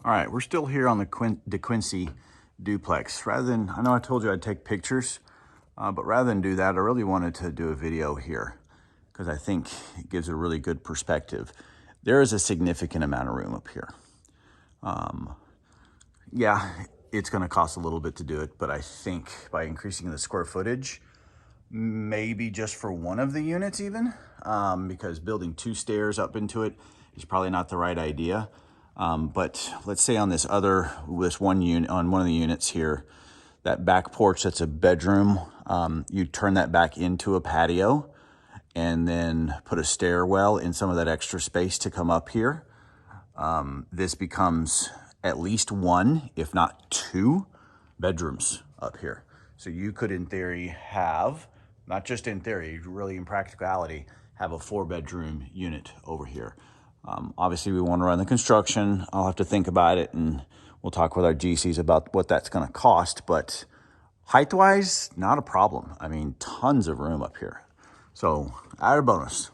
All right, we're still here on the Dequincy duplex. I know I told you I'd take pictures, but rather than do that, I really wanted to do a video here because I think it gives a really good perspective. There is a significant amount of room up here. Yeah, it's gonna cost a little bit to do it, but I think by increasing the square footage, maybe just for one of the units even, because building 2 stairs up into it is probably not the right idea. But let's say on this one unit, on one of the units here, that back porch that's a bedroom, you turn that back into a patio and then put a stairwell in some of that extra space to come up here. This becomes at least 1, if not 2 bedrooms up here. So you could, in theory, have, not just in theory, really in practicality, have a 4-bedroom unit over here. Obviously, we want to run the construction. I'll have to think about it, and we'll talk with our GCs about what that's going to cost. But height-wise, not a problem. I mean, tons of room up here. So, added bonus.